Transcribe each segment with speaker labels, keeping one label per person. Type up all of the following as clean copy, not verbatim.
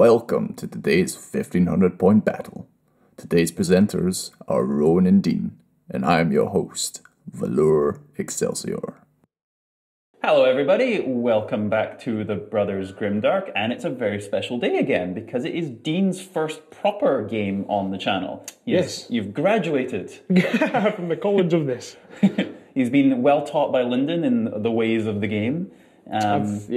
Speaker 1: Welcome to today's 1500 point battle. Today's presenters are Rowan and Dean, and I am your host, Velour Excelsior.
Speaker 2: Hello everybody, welcome back to the Brothers Grimdark, and it's a very special day again because it is Dean's first proper game on the channel.
Speaker 3: Yes.
Speaker 2: You've graduated.
Speaker 3: From the college of this.
Speaker 2: He's been well taught by Lyndon in the ways of the game.
Speaker 3: I've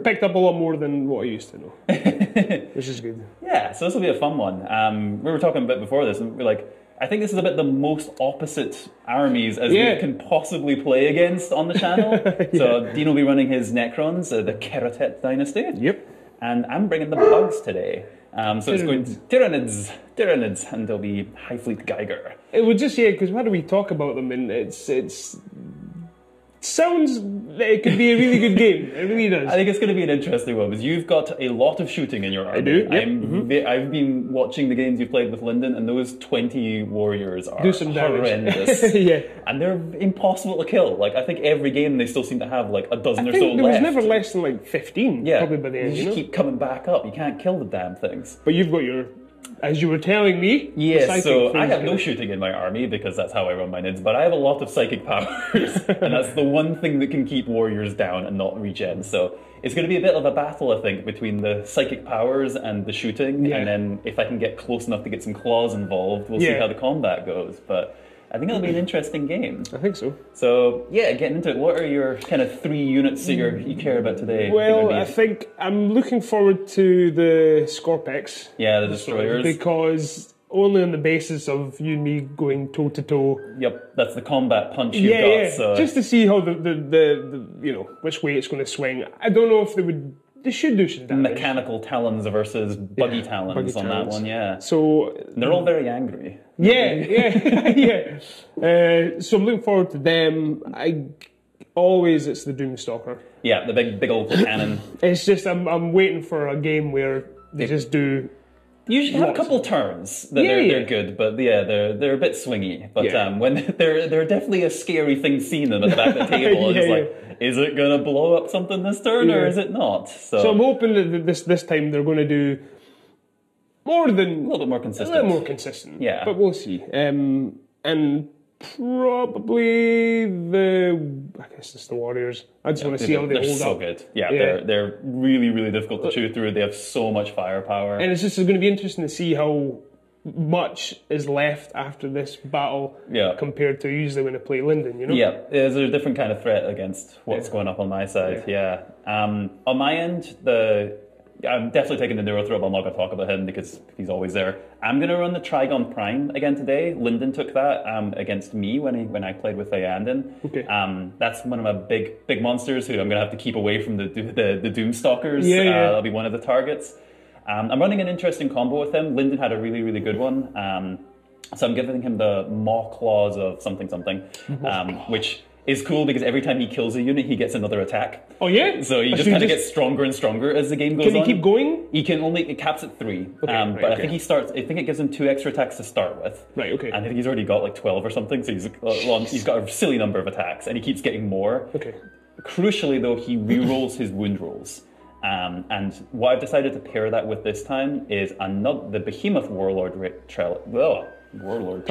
Speaker 3: picked up a lot more than what I used to know, which is good.
Speaker 2: Yeah, so this will be a fun one. We were talking a bit before this, and we're like, I think this is a bit the most opposite armies as we can possibly play against on the channel. So Dean will be running his Necrons, the Kehratet Dynasty.
Speaker 3: Yep.
Speaker 2: And I'm bringing the bugs today. So it's going to Tyranids, and there'll be Hive Fleet Giger.
Speaker 3: It would just, because why do we talk about them? And it sounds like it could be a really good game. It really does.
Speaker 2: I think it's going to be an interesting one because you've got a lot of shooting in your army.
Speaker 3: I do. Yep.
Speaker 2: I've been watching the games you've played with Lyndon, and those 20 warriors are
Speaker 3: horrendous.
Speaker 2: And they're impossible to kill. Like, I think every game they still seem to have like a dozen or so left.
Speaker 3: There was never less than like 15. Probably by the end.
Speaker 2: You just keep coming back up. You can't kill the damn things.
Speaker 3: But you've got your, as you were telling me.
Speaker 2: Yes, so I have no shooting in my army because that's how I run my nids, but I have a lot of psychic powers, and that's the one thing that can keep warriors down and not regen. So it's going to be a bit of a battle, I think, between the psychic powers and the shooting, and then if I can get close enough to get some claws involved, we'll see how the combat goes. But I think it'll be an interesting game.
Speaker 3: I think so.
Speaker 2: So, yeah, getting into it, what are your kind of 3 units that you care about today?
Speaker 3: Well, I think I'm looking forward to the Scorpex.
Speaker 2: Yeah, the Destroyers.
Speaker 3: Because only on the basis of you and me going toe-to-toe.
Speaker 2: Yep, that's the combat punch you've got. So.
Speaker 3: Just to see how the which way it's going to swing. I don't know if they should do some damage.
Speaker 2: Mechanical talons versus buggy talons on that one,
Speaker 3: So
Speaker 2: they're all very angry.
Speaker 3: So I'm looking forward to them. It's the Doomstalker.
Speaker 2: Yeah, the big old cannon.
Speaker 3: It's just I'm waiting for a game where they just do.
Speaker 2: You usually have a couple turns that they're good, but they're a bit swingy. But when they're definitely a scary thing seeing them at the back of the table. It's like, is it going to blow up something this turn or is it not? So
Speaker 3: I'm hoping that this time they're going to do more than
Speaker 2: a little bit more consistent.
Speaker 3: Yeah, but we'll see. And probably I guess it's the Warriors. I just want to see how they hold up.
Speaker 2: They're so good. Yeah, they're really, really difficult to chew through. They have so much firepower.
Speaker 3: And it's going to be interesting to see how much is left after this battle compared to usually when I play Lyndon,
Speaker 2: Yeah, there's a different kind of threat against what's going up on my side, on my end, I'm definitely taking the Neurothrope. I'm not going to talk about him because he's always there. I'm going to run the Trigon Prime again today. Lyndon took that against me when I played with Ayandin.
Speaker 3: Okay.
Speaker 2: That's one of my big monsters who I'm going to have to keep away from the Doomstalkers. That'll be one of the targets. I'm running an interesting combo with him. Lyndon had a really, really good one. So I'm giving him the Maw Claws of something, which is cool because every time he kills a unit, he gets another attack.
Speaker 3: Oh yeah?
Speaker 2: So you just kind of get stronger and stronger as the game goes on.
Speaker 3: Can he keep going?
Speaker 2: He can only, it caps at 3. But I think I think it gives him 2 extra attacks to start with.
Speaker 3: Right, okay.
Speaker 2: And I think he's already got like 12 or something, so he's got a silly number of attacks, and he keeps getting more.
Speaker 3: Okay.
Speaker 2: Crucially though, he re-rolls his wound rolls. And what I've decided to pair that with this time is the Behemoth Warlord trait. Warlord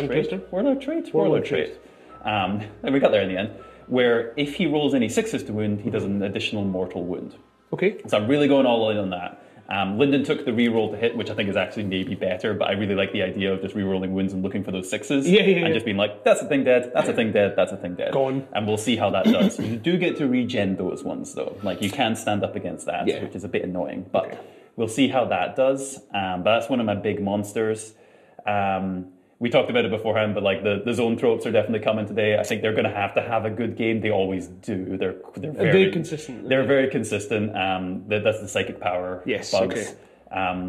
Speaker 2: trait. And we got there in the end, where if he rolls any 6s to wound, he does an additional mortal wound.
Speaker 3: Okay.
Speaker 2: So I'm really going all in on that. Lyndon took the reroll to hit, which I think is actually maybe better, but I really like the idea of just rerolling wounds and looking for those 6s. And just being like, that's a thing dead, that's a thing dead, that's a thing dead.
Speaker 3: Gone.
Speaker 2: And we'll see how that does. You do get to regen those ones, though. Like, you can stand up against that, which is a bit annoying. But we'll see how that does. But that's one of my big monsters. We talked about it beforehand, but like the zone tropes are definitely coming today. I think they're going to have a good game. They always do. They're very
Speaker 3: consistent.
Speaker 2: They're very consistent. That's the psychic power bugs.
Speaker 3: Okay.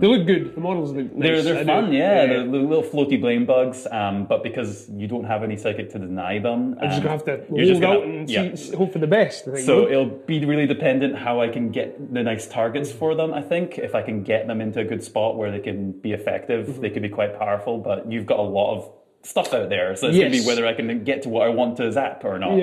Speaker 3: They look good. The models look nice.
Speaker 2: They're fun, the little floaty blame bugs. But because you don't have any psychic to deny them,
Speaker 3: I'm just gonna have to hold out and hope for the best. I think,
Speaker 2: so it'll be really dependent how I can get the nice targets for them. I think if I can get them into a good spot where they can be effective, they can be quite powerful. But you've got a lot of stuff out there, so it's gonna be whether I can get to what I want to zap or not.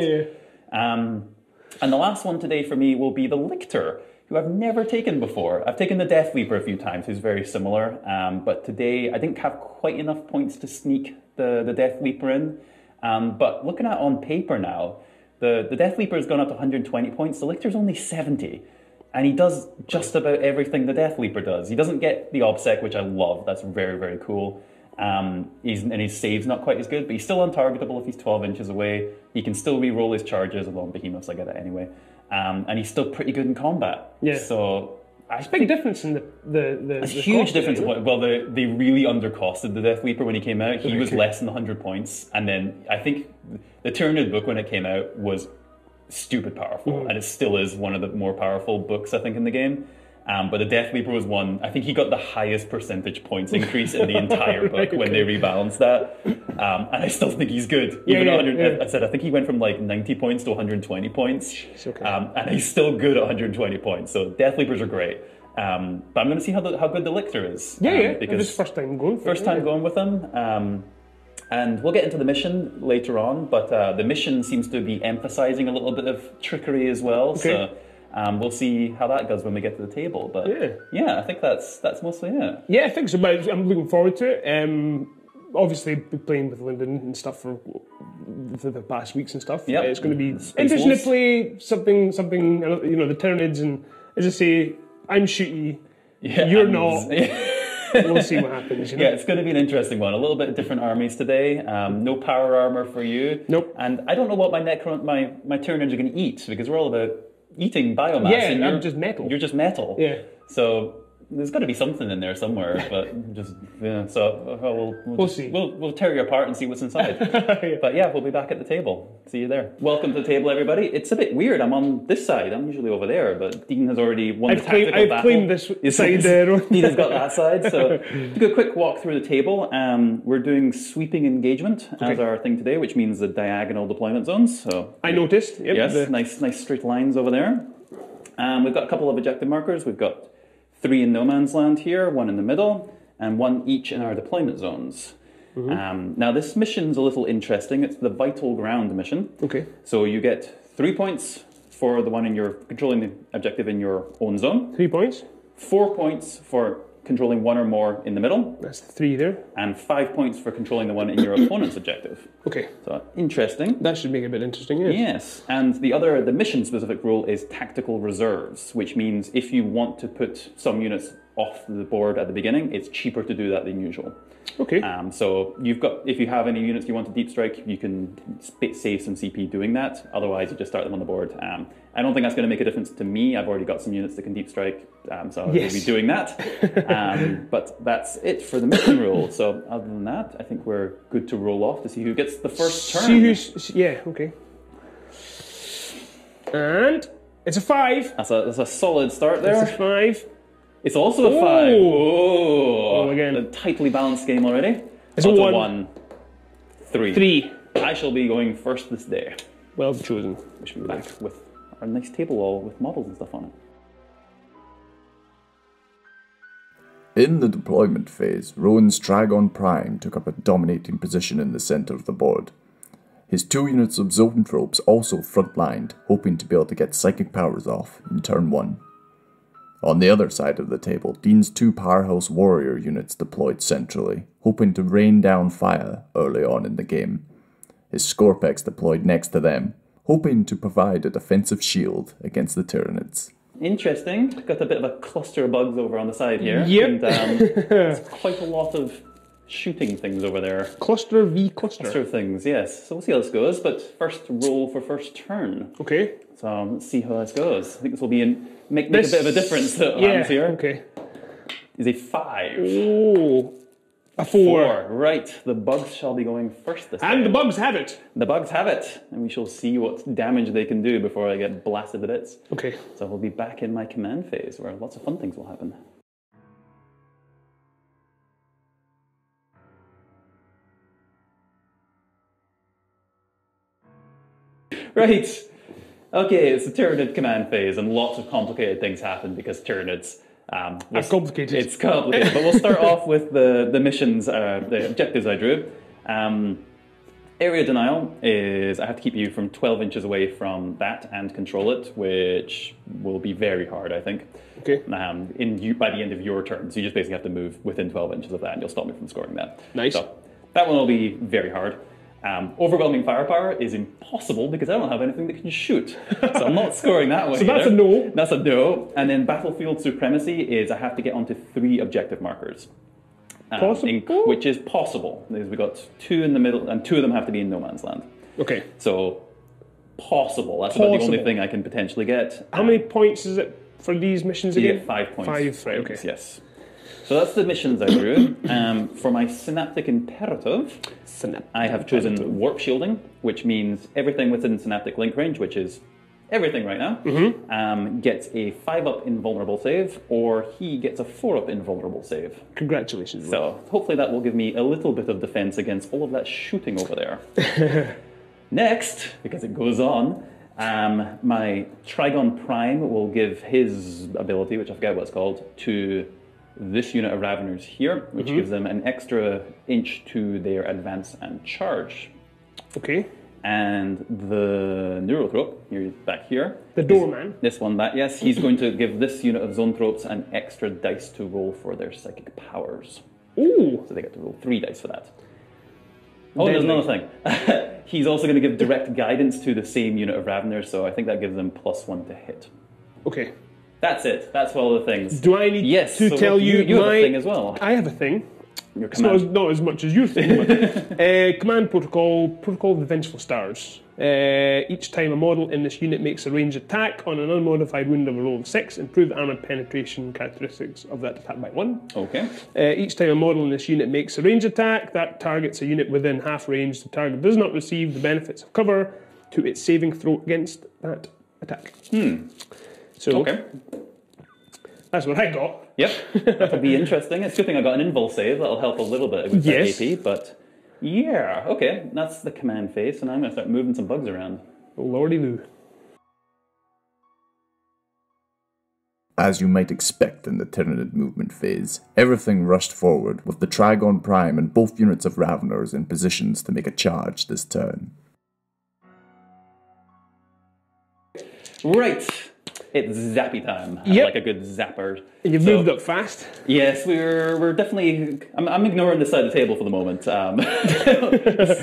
Speaker 2: And the last one today for me will be the Lictor. who I've never taken before. I've taken the Death Leaper a few times, who's very similar, but today I didn't have quite enough points to sneak the Death Leaper in. But looking at it on paper now, the Death Leaper has gone up to 120 points, the Lictor's only 70. And he does just about everything the Death Leaper does. He doesn't get the OBSEC, which I love. That's very, very cool. And his save's not quite as good, but he's still untargetable if he's 12 inches away. He can still re-roll his charges, although on Behemoths I get it anyway. And he's still pretty good in combat.
Speaker 3: Yeah.
Speaker 2: So
Speaker 3: It's a big difference in the
Speaker 2: huge difference. Well, they really undercosted the Death Leaper when he came out. He was less than 100 points. And then I think the Tyranid book when it came out was stupid powerful, and it still is one of the more powerful books I think in the game. But the Death Leaper was one, I think he got the highest percentage points increase in the entire book when they rebalanced that. And I still think he's good. Even I said I think he went from like 90 points to 120 points. And he's still good at 120 points. So Death Leapers are great. But I'm going to see how good the Lictor is.
Speaker 3: Because it's first time going for
Speaker 2: going with him. And we'll get into the mission later on, but the mission seems to be emphasizing a little bit of trickery as well. So we'll see how that goes when we get to the table. But I think that's mostly it.
Speaker 3: Yeah, I think so. But I'm looking forward to it. Obviously, been playing with Lyndon and stuff for the past weeks and stuff.
Speaker 2: Yep.
Speaker 3: It's going to be interesting to play something. The Tyranids, and as I say, I'm shooty. You're not. We'll see what happens.
Speaker 2: Yeah, it's going to be an interesting one. A little bit different armies today. No power armor for you.
Speaker 3: Nope.
Speaker 2: And I don't know what my Tyranids are going to eat, because we're all about eating biomass.
Speaker 3: Yeah, and I'm just metal.
Speaker 2: You're just metal.
Speaker 3: Yeah.
Speaker 2: So there's got to be something in there somewhere, but just So we'll
Speaker 3: see.
Speaker 2: We'll tear you apart and see what's inside. But we'll be back at the table. See you there. Welcome to the table, everybody. It's a bit weird. I'm on this side. I'm usually over there, but Dean has already won the tactical battle.
Speaker 3: I've claimed this side there.
Speaker 2: Dean has got that side. So to do a quick walk through the table, we're doing sweeping engagement as our thing today, which means the diagonal deployment zones. So
Speaker 3: I noticed. Yep,
Speaker 2: yes, nice straight lines over there. We've got a couple of objective markers. We've got 3 in no man's land here, 1 in the middle, and 1 each in our deployment zones. Now this mission's a little interesting. It's the Vital Ground mission.
Speaker 3: Okay.
Speaker 2: So you get 3 points for the one in your controlling the objective in your own zone.
Speaker 3: 3 points.
Speaker 2: 4 points for controlling 1 or more in the middle.
Speaker 3: That's 3 there.
Speaker 2: And 5 points for controlling the one in your opponent's objective.
Speaker 3: Okay.
Speaker 2: So interesting.
Speaker 3: That should make it a bit interesting, yes.
Speaker 2: Yes. And the mission-specific rule is tactical reserves, which means if you want to put some units off the board at the beginning, it's cheaper to do that than usual.
Speaker 3: Okay.
Speaker 2: So if you have any units you want to deep strike, you can save some CP doing that. Otherwise, you just start them on the board. I don't think that's going to make a difference to me. I've already got some units that can deep strike, so I'll be doing that. But that's it for the mission rule. So other than that, I think we're good to roll off to see who gets the first turn.
Speaker 3: Okay. And it's a 5.
Speaker 2: That's a solid start there.
Speaker 3: It's a 5.
Speaker 2: It's also a 5. Oh,
Speaker 3: again.
Speaker 2: A tightly balanced game already.
Speaker 3: It's a
Speaker 2: 1. 3.
Speaker 3: 3.
Speaker 2: I shall be going first this day.
Speaker 3: Well chosen.
Speaker 2: We should be back with our nice table all with models and stuff on
Speaker 1: it. In the deployment phase, Rowan's Dragon Prime took up a dominating position in the center of the board. His 2 units of Zoanthropes also frontlined, hoping to be able to get psychic powers off in turn 1. On the other side of the table, Dean's 2 Powerhouse Warrior units deployed centrally, hoping to rain down fire early on in the game. His Scorpex deployed next to them, hoping to provide a defensive shield against the Tyranids.
Speaker 2: Interesting. Got a bit of a cluster of bugs over on the side here.
Speaker 3: Yep.
Speaker 2: And there's quite a lot of shooting things over there.
Speaker 3: Cluster v cluster.
Speaker 2: Cluster things, yes. So we'll see how this goes, but first roll for first turn.
Speaker 3: Okay.
Speaker 2: So let's see how this goes. I think this will be make a bit of a difference to hands here.
Speaker 3: Okay.
Speaker 2: Is a 5.
Speaker 3: Oh. A 4.
Speaker 2: Right. The bugs shall be going first this time.
Speaker 3: And the bugs have it.
Speaker 2: The bugs have it. And we shall see what damage they can do before I get blasted to bits.
Speaker 3: Okay.
Speaker 2: So we'll be back in my command phase where lots of fun things will happen. Right. Okay, it's the Tyranid command phase, and lots of complicated things happen because Tyranids.
Speaker 3: It's complicated.
Speaker 2: It's complicated, but we'll start off with the missions, the objectives I drew. Area denial is I have to keep you from 12 inches away from that and control it, which will be very hard, I think.
Speaker 3: Okay.
Speaker 2: By the end of your turn. So you just basically have to move within 12 inches of that and you'll stop me from scoring that.
Speaker 3: Nice.
Speaker 2: So that one will be very hard. Overwhelming firepower is impossible because I don't have anything that can shoot. So I'm not scoring that one.
Speaker 3: So that's a no.
Speaker 2: That's a no. And then battlefield supremacy is I have to get onto 3 objective markers.
Speaker 3: Possible?
Speaker 2: Which is possible. We've got 2 in the middle, and 2 of them have to be in no man's land.
Speaker 3: Okay.
Speaker 2: So, possible. That's about the only thing I can potentially get.
Speaker 3: How many points is it for these missions again?
Speaker 2: You get 5 points.
Speaker 3: 5, right, okay.
Speaker 2: Yes. So that's the missions I drew. For my synaptic imperative, I have chosen warp shielding, which means everything within synaptic link range, which is everything right now, gets a 5-up invulnerable save, or he gets a 4-up invulnerable save.
Speaker 3: Congratulations.
Speaker 2: So hopefully that will give me a little bit of defense against all of that shooting over there. Next, because it goes on, my Trigon Prime will give his ability, which I forget what it's called, to this unit of Raveners here, which gives them an extra inch to their advance and charge.
Speaker 3: Okay.
Speaker 2: And the Neurothrope, here, back here.
Speaker 3: The doorman.
Speaker 2: This one back, yes. He's going to give this unit of Zonethropes an extra dice to roll for their psychic powers.
Speaker 3: Ooh.
Speaker 2: So they get to roll 3 dice for that. Oh, there's another thing. He's also going to give direct guidance to the same unit of Raveners, so I think that gives them +1 to hit.
Speaker 3: Okay.
Speaker 2: That's it. That's all the things.
Speaker 3: Do I need to tell you
Speaker 2: you have a thing as well.
Speaker 3: I have a thing.
Speaker 2: Your
Speaker 3: It's
Speaker 2: command.
Speaker 3: not as much as your thing, but command protocol of the Vengeful Stars. Each time a model in this unit makes a ranged attack on an unmodified wound of a roll of 6, improve the armoured penetration characteristics of that attack by 1.
Speaker 2: Okay.
Speaker 3: Each time a model in this unit makes a ranged attack that targets a unit within half range, the target does not receive the benefits of cover to its saving throw against that attack. So,
Speaker 2: Okay.
Speaker 3: that's what I got.
Speaker 2: Yep, that'll be interesting. It's a good thing I got an invul save. That'll help a little bit with that AP, but yeah, okay. That's the command phase, and I'm going to start moving some bugs around.
Speaker 3: Lordy Lou.
Speaker 1: As you might expect in the Tyranid movement phase, everything rushed forward with the Trigon Prime and both units of Raveners in positions to make a charge this turn.
Speaker 2: Right. It's zappy time.
Speaker 3: Yep.
Speaker 2: Like a good zapper.
Speaker 3: You've moved up fast.
Speaker 2: Yes, we're definitely... I'm ignoring this side of the table for the moment.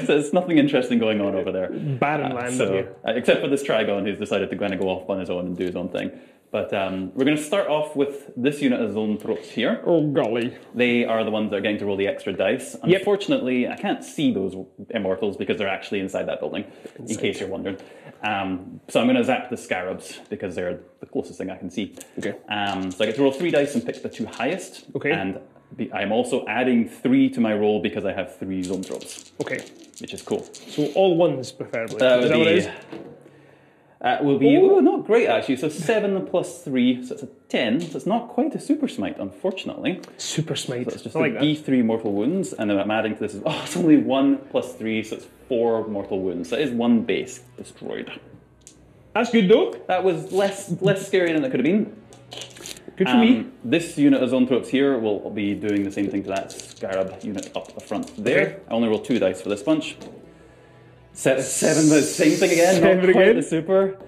Speaker 2: There's nothing interesting going on over there.
Speaker 3: Barren land up here.
Speaker 2: Except for this Trigon who's decided to kind of go off on his own and do his own thing. But we're going to start off with this unit of Zonethropes here.
Speaker 3: Oh, golly.
Speaker 2: They are the ones that are getting to roll the extra dice. Unfortunately, I can't see those Immortals because they're actually inside that building, in case you're wondering. So I'm going to zap the Scarabs because they're the closest thing I can see.
Speaker 3: Okay.
Speaker 2: So I get to roll 3 dice and pick the 2 highest.
Speaker 3: Okay.
Speaker 2: And I'm also adding 3 to my roll because I have 3 Zonethropes.
Speaker 3: Okay.
Speaker 2: Which is cool.
Speaker 3: So all ones, preferably.
Speaker 2: That
Speaker 3: Is that what it is?
Speaker 2: Will be not great actually. So 7 plus 3, so it's a 10. So it's not quite a super smite, unfortunately.
Speaker 3: Super smite.
Speaker 2: So it's just
Speaker 3: I like
Speaker 2: a D3 mortal wounds, and then I'm adding to this. It's only 1 plus 3, so it's 4 mortal wounds. So that is 1 base destroyed.
Speaker 3: That's good though.
Speaker 2: That was less scary than it could have been.
Speaker 3: Good for me.
Speaker 2: This unit of Zonethropes here will be doing the same thing to that Scarab unit up the front there.
Speaker 3: Okay.
Speaker 2: I only roll 2 dice for this bunch. 7, the same thing again,
Speaker 3: 7
Speaker 2: not quite
Speaker 3: again.
Speaker 2: the super.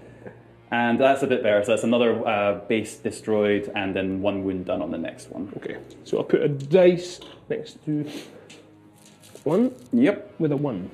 Speaker 2: And that's a bit better, so that's another base destroyed and then 1 wound done on the next one.
Speaker 3: Okay, so I'll put a dice next to 1.
Speaker 2: Yep.
Speaker 3: With a 1.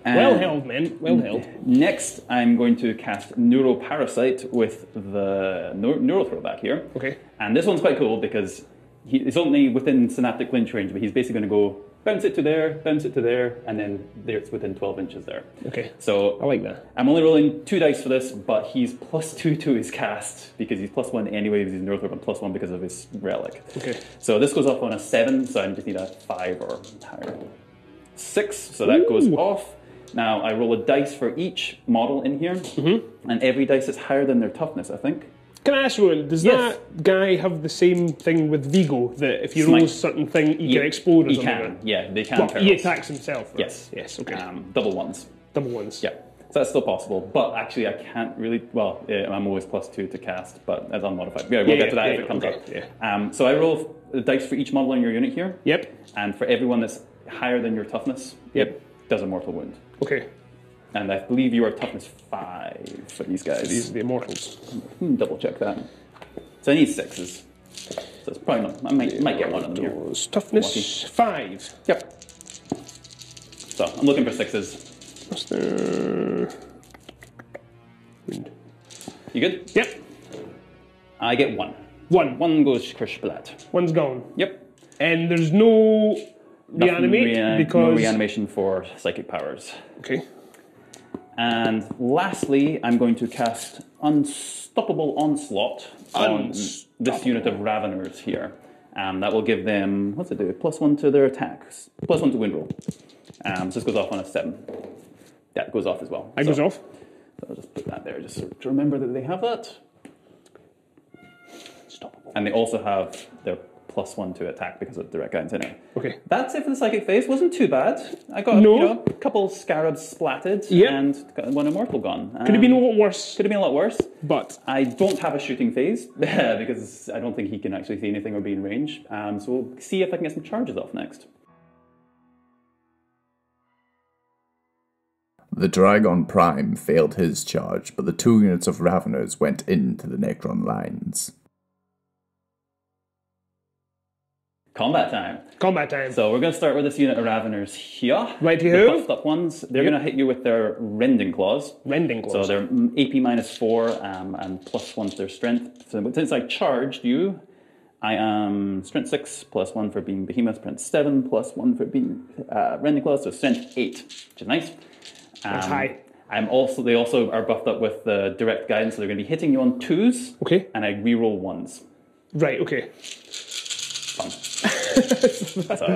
Speaker 2: And
Speaker 3: well held, men. Well held.
Speaker 2: Next, I'm going to cast Neuroparasite with the Neurothrow back here.
Speaker 3: Okay.
Speaker 2: And this one's quite cool because it's only within synaptic clinch range, but he's basically going to go bounce it to there, and then there it's within 12 inches there.
Speaker 3: Okay.
Speaker 2: So
Speaker 3: I like that.
Speaker 2: I'm only rolling 2 dice for this, but he's +2 to his cast because he's +1 anyway because he's Neurothrope, and +1 because of his relic.
Speaker 3: Okay.
Speaker 2: So this goes off on a 7, so I just need a 5 or higher. 6, so that goes off. Now I roll a dice for each model in here, and every dice is higher than their toughness, I think.
Speaker 3: Can I ask you, does that guy have the same thing with Vigo, that if you roll a certain thing, he can explode or something?
Speaker 2: He can, yeah, they can.
Speaker 3: Well, he attacks himself, right?
Speaker 2: Yes.
Speaker 3: Yes, okay.
Speaker 2: Double ones.
Speaker 3: Double ones.
Speaker 2: Yeah. So that's still possible, but actually I can't really, well, I'm always +2 to cast, but as unmodified. Yeah, we'll get to that if it comes up.
Speaker 3: Yeah.
Speaker 2: So I roll the dice for each model in your unit here.
Speaker 3: Yep.
Speaker 2: And for everyone that's higher than your toughness,
Speaker 3: Yep.
Speaker 2: does a mortal wound.
Speaker 3: Okay.
Speaker 2: And I believe you are toughness 5 for these guys.
Speaker 3: These are the immortals.
Speaker 2: Double check that. So I need 6s. So it's probably not. I might get one of them here.
Speaker 3: Toughness 5.
Speaker 2: Yep. So I'm looking for 6s.
Speaker 3: What's the wound?
Speaker 2: You good?
Speaker 3: Yep.
Speaker 2: I get 1.
Speaker 3: 1.
Speaker 2: 1 goes for Splat.
Speaker 3: 1's gone.
Speaker 2: Yep.
Speaker 3: And there's no reanimate because
Speaker 2: no reanimation for psychic powers.
Speaker 3: Okay.
Speaker 2: And lastly, I'm going to cast Unstoppable Onslaught on this unit of Raveners here. That will give them, what's it do? +1 to their attacks, +1 to wind roll. So this goes off on a 7. Yeah, it goes off as well.
Speaker 3: It goes off.
Speaker 2: So I'll just put that there just to remember that they have that.
Speaker 3: Unstoppable.
Speaker 2: And they also have their +1 to attack because of direct guidance anyway.
Speaker 3: Okay.
Speaker 2: That's it for the psychic phase. Wasn't too bad. I got a couple scarabs splatted and got 1 immortal gone.
Speaker 3: Could have been a lot worse.
Speaker 2: Could have been a lot worse.
Speaker 3: But
Speaker 2: I don't have a shooting phase because I don't think he can actually see anything or be in range. So we'll see if I can get some charges off next.
Speaker 1: The Dragon Prime failed his charge, but the 2 units of Raveners went into the Necron lines.
Speaker 2: Combat time.
Speaker 3: Combat time.
Speaker 2: So we're going to start with this unit of Raveners here.
Speaker 3: Righty-ho.
Speaker 2: The buffed up ones. They're going to hit you with their Rending Claws.
Speaker 3: Rending Claws.
Speaker 2: So they're AP -4 and +1 to their strength. So since I charged you, I am strength 6 +1 for being Behemoth, strength 7 +1 for being Rending Claws, so strength 8, which is nice.
Speaker 3: That's high.
Speaker 2: They also are buffed up with direct guidance, so they're going to be hitting you on 2s.
Speaker 3: Okay.
Speaker 2: And I reroll 1s.
Speaker 3: Right, okay.
Speaker 2: Fun. So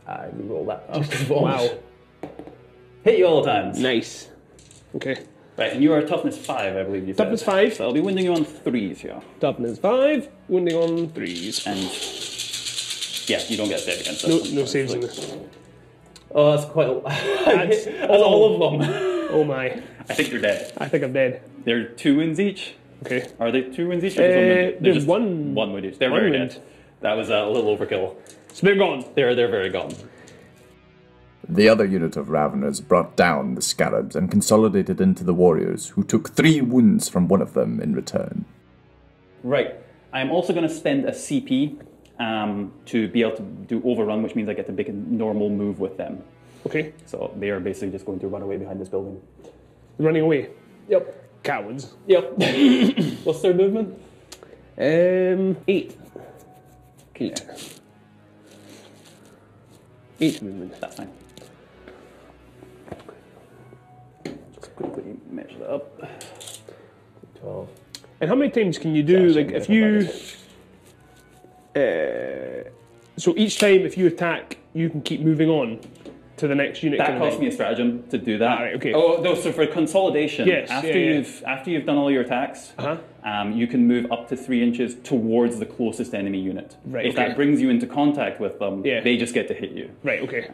Speaker 2: I reroll that.
Speaker 3: Wow.
Speaker 2: Hit you all the times.
Speaker 3: Nice. Okay.
Speaker 2: Right, and you are toughness 5, I believe you said.
Speaker 3: Toughness 5.
Speaker 2: So I'll be winding you on 3s here.
Speaker 3: Toughness 5, wounding on 3s.
Speaker 2: And yeah, you don't get a save against this.
Speaker 3: No saves in this.
Speaker 2: Oh, that's quite a that's all of them.
Speaker 3: Oh my.
Speaker 2: I think you're dead.
Speaker 3: I think I'm dead.
Speaker 2: They're 2 wounds each.
Speaker 3: Okay.
Speaker 2: Are they 2 wounds each? Or just 1 wound? They're
Speaker 3: there's
Speaker 2: just
Speaker 3: one
Speaker 2: wound each. They're
Speaker 3: one
Speaker 2: very
Speaker 3: wound.
Speaker 2: dead. That was a little overkill.
Speaker 3: So they're gone.
Speaker 2: They're very gone.
Speaker 1: The other unit of Raveners brought down the Scarabs and consolidated into the warriors, who took 3 wounds from one of them in return.
Speaker 2: Right. I'm also going to spend a CP to be able to do overrun, which means I get to make a normal move with them.
Speaker 3: Okay.
Speaker 2: So they are basically just going to run away behind this building.
Speaker 3: Running away.
Speaker 2: Yep.
Speaker 3: Cowards.
Speaker 2: Yep. What's their movement?
Speaker 3: 8.
Speaker 2: Okay.
Speaker 3: 8 movement.
Speaker 2: That's fine. Just quickly measure that up. 12.
Speaker 3: And how many times can you do, like, if you... so each time if you attack, you can keep moving on to the next unit.
Speaker 2: That cost me a stratagem to do that.
Speaker 3: Right, okay.
Speaker 2: Oh no! So for consolidation,
Speaker 3: yes,
Speaker 2: after you've done all your attacks, you can move up to 3 inches towards the closest enemy unit.
Speaker 3: Right.
Speaker 2: If that brings you into contact with them, they just get to hit you.
Speaker 3: Right. Okay.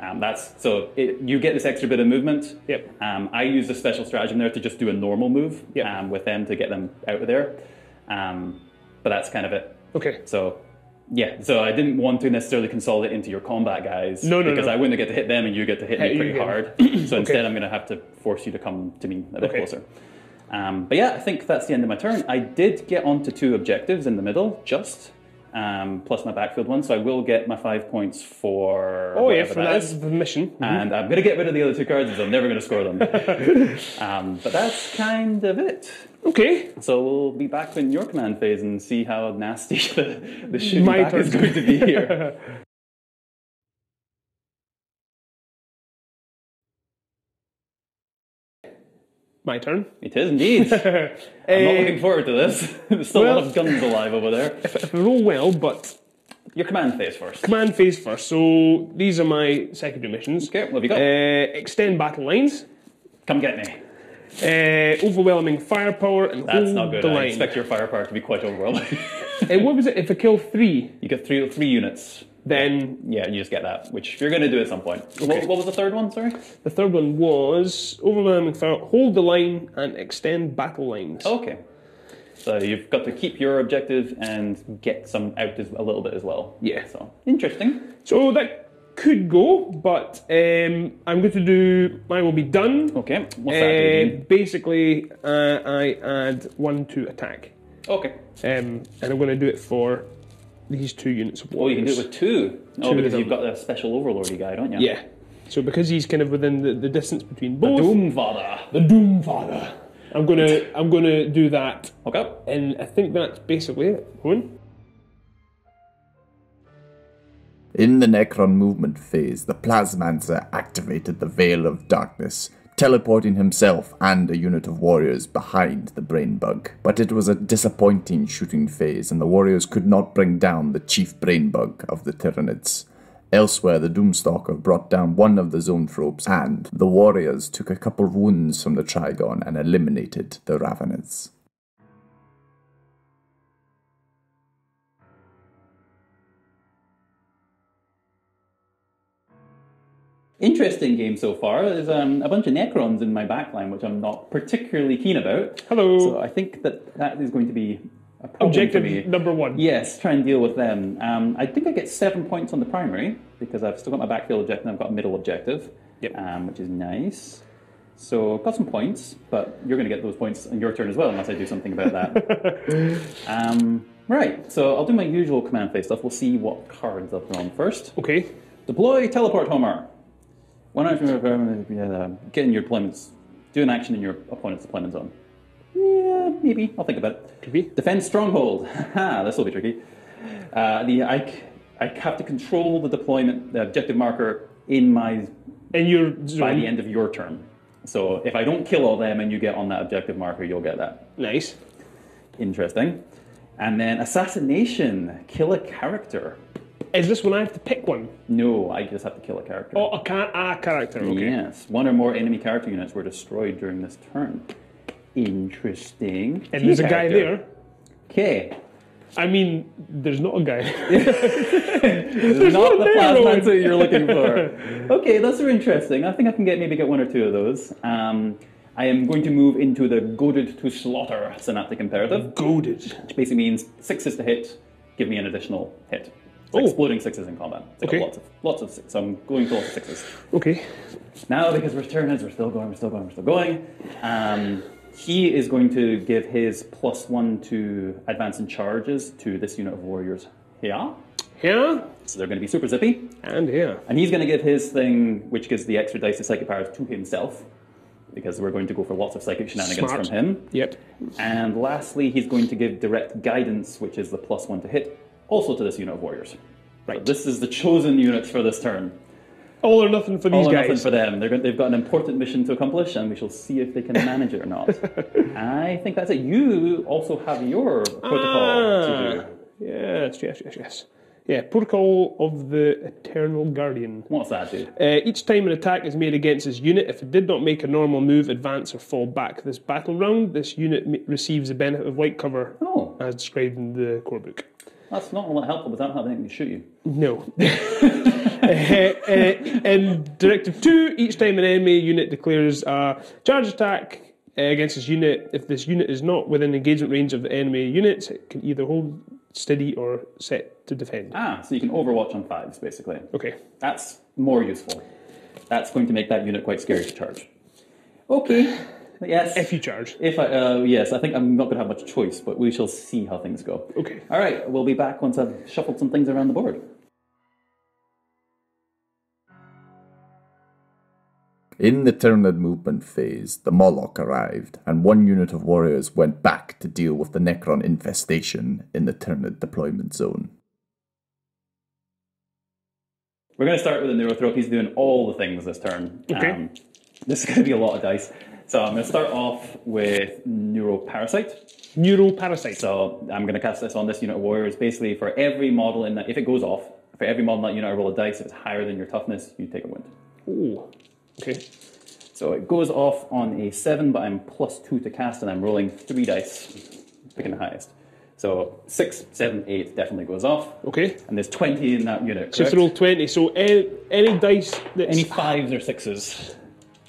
Speaker 2: You get this extra bit of movement.
Speaker 3: Yep.
Speaker 2: I use a special stratagem there to just do a normal move.
Speaker 3: Yep.
Speaker 2: With them to get them out of there. But that's kind of it.
Speaker 3: Okay.
Speaker 2: So. Yeah, so I didn't want to necessarily consolidate into your combat guys.
Speaker 3: No.
Speaker 2: Because I wouldn't get to hit them and you get to hit me pretty hard. So instead I'm going to have to force you to come to me a bit closer. But yeah, I think that's the end of my turn. I did get onto 2 objectives in the middle, just, plus my backfield one, so I will get my 5 points for
Speaker 3: for the mission. Mm-hmm.
Speaker 2: And I'm going to get rid of the other 2 cards, because I'm never going to score them. But that's kind of it.
Speaker 3: Okay.
Speaker 2: So we'll be back in your command phase and see how nasty the shooting back is going to be here.
Speaker 3: My turn.
Speaker 2: It is indeed. I'm not looking forward to this. There's still a lot of guns alive over there.
Speaker 3: If I roll well, but...
Speaker 2: Your command phase first.
Speaker 3: Command phase first. So these are my secondary missions.
Speaker 2: Okay, what have you got?
Speaker 3: Extend battle lines.
Speaker 2: Come get me.
Speaker 3: Overwhelming firepower and
Speaker 2: That's
Speaker 3: hold
Speaker 2: not good.
Speaker 3: the
Speaker 2: I
Speaker 3: line.
Speaker 2: expect your firepower to be quite overwhelming.
Speaker 3: What was it? If I kill 3,
Speaker 2: You get three units.
Speaker 3: then
Speaker 2: Yeah, you just get that, which you're going to do at some point.
Speaker 3: Okay.
Speaker 2: What was the third one? Sorry.
Speaker 3: the third one was overwhelming fire, hold the line and extend battle lines.
Speaker 2: Okay. So you've got to keep your objective and get some out a little bit as well.
Speaker 3: Yeah.
Speaker 2: So interesting.
Speaker 3: So that could go, but I'm going to do. Mine will be done.
Speaker 2: Okay. What's that do?
Speaker 3: Basically, I add 1 to attack.
Speaker 2: Okay.
Speaker 3: And I'm going to do it for these 2 units of
Speaker 2: Oh,
Speaker 3: warriors.
Speaker 2: you can do it with 2. Oh,
Speaker 3: Two
Speaker 2: because
Speaker 3: of
Speaker 2: you've
Speaker 3: them.
Speaker 2: got the special Overlordy guy, don't you?
Speaker 3: Yeah. So because he's kind of within the distance between both.
Speaker 2: Doomfather.
Speaker 3: The Doomfather. I'm gonna do that.
Speaker 2: Okay.
Speaker 3: And I think that's basically it. Owen?
Speaker 1: In the Necron movement phase, the Plasmancer activated the Veil of Darkness, teleporting himself and a unit of warriors behind the brain bug. But it was a disappointing shooting phase, and the warriors could not bring down the chief brain bug of the Tyranids. Elsewhere, the Doomstalker brought down one of the Zoanthropes, and the warriors took a couple of wounds from the Trigon and eliminated the Ravenous.
Speaker 2: Interesting game so far. There's a bunch of Necrons in my backline, which I'm not particularly keen about.
Speaker 3: Hello.
Speaker 2: So I think that is going to be a problem
Speaker 3: Objective
Speaker 2: for me.
Speaker 3: number 1.
Speaker 2: Yes, try and deal with them. I think I get 7 points on the primary, because I've still got my backfield objective and I've got a middle objective, which is nice. So I've got some points, but you're going to get those points on your turn as well, unless I do something about that. Right, so I'll do my usual command phase stuff. We'll see what cards I've drawn first.
Speaker 3: Okay.
Speaker 2: Deploy Teleport Homer. When I get in your deployments, do an action in your opponent's deployment zone. Yeah, maybe. I'll think about it.
Speaker 3: Could be.
Speaker 2: Defend Stronghold. Haha, this will be tricky. I have to control the deployment, the objective marker in my
Speaker 3: your
Speaker 2: by the end of your turn. So if I don't kill all them and you get on that objective marker, you'll get that.
Speaker 3: Nice.
Speaker 2: Interesting. And then Assassination. Kill a character.
Speaker 3: Is this when I have to pick one?
Speaker 2: No, I just have to kill a character.
Speaker 3: Oh, a character, okay.
Speaker 2: Yes. 1 or more enemy character units were destroyed during this turn. Interesting.
Speaker 3: And there's a guy there.
Speaker 2: Okay.
Speaker 3: I mean, there's not a guy.
Speaker 2: There's not the Plasmancer you're looking for. Okay, those are interesting. I think I can maybe get 1 or 2 of those. I am going to move into the Goaded to Slaughter Synaptic Imperative.
Speaker 3: Goaded.
Speaker 2: Which basically means 6s to hit, give me an additional hit. It's exploding 6s in combat. It's
Speaker 3: Okay.
Speaker 2: got lots of 6s. So I'm going for lots of 6s.
Speaker 3: Okay.
Speaker 2: Now, because we're still going. He is going to give his +1 to advance in charges to this unit of warriors here.
Speaker 3: Here.
Speaker 2: So they're going to be super zippy.
Speaker 3: And here.
Speaker 2: And he's going to give his thing, which gives the extra dice to psychic powers, to himself. Because we're going to go for lots of psychic shenanigans
Speaker 3: Smart.
Speaker 2: from him.
Speaker 3: Yep.
Speaker 2: And lastly, he's going to give direct guidance, which is the +1 to hit, also to this unit of warriors. Right. So this is the chosen units for this turn.
Speaker 3: All or nothing for these
Speaker 2: All or
Speaker 3: guys.
Speaker 2: nothing for them. They've got an important mission to accomplish, and we shall see if they can manage it or not. I think that's it. You also have your protocol to do.
Speaker 3: Yes. Yeah, Protocol of the Eternal Guardian.
Speaker 2: What's that do?
Speaker 3: Each time an attack is made against this unit, if it did not make a normal move, advance, or fall back this battle round, this unit receives the benefit of white cover, as described in the core book.
Speaker 2: That's not all that helpful, but that doesn't have anything to shoot you.
Speaker 3: No. In Directive 2, each time an enemy unit declares a charge attack against this unit, if this unit is not within engagement range of the enemy units, it can either hold steady or set to defend.
Speaker 2: So you can overwatch on 5s, basically.
Speaker 3: Okay.
Speaker 2: That's more useful. That's going to make that unit quite scary to charge. Okay. Yes.
Speaker 3: If you charge.
Speaker 2: Yes, I think I'm not going to have much choice, but we shall see how things go.
Speaker 3: Okay.
Speaker 2: All right, we'll be back once I've shuffled some things around the board.
Speaker 1: In the Tyranid movement phase, the Moloch arrived, and 1 unit of warriors went back to deal with the Necron infestation in the Tyranid deployment zone.
Speaker 2: We're going to start with the Neurothrop. He's doing all the things this turn.
Speaker 3: Okay.
Speaker 2: This is going to be a lot of dice. So I'm going to start off with Neuroparasite.
Speaker 3: Neuroparasite.
Speaker 2: So I'm going to cast this on this unit of warriors. Basically, for every model in that, if it goes off, for every model in that unit, I roll a dice. If it's higher than your toughness, you take a wound.
Speaker 3: Oh. Okay.
Speaker 2: So it goes off on a 7, but I'm +2 to cast, and I'm rolling 3 dice, picking the highest. So 6, 7, 8 definitely goes off.
Speaker 3: Okay.
Speaker 2: And there's 20 in that unit.
Speaker 3: So you have to roll 20. So any dice that's...
Speaker 2: Any 5s or 6s.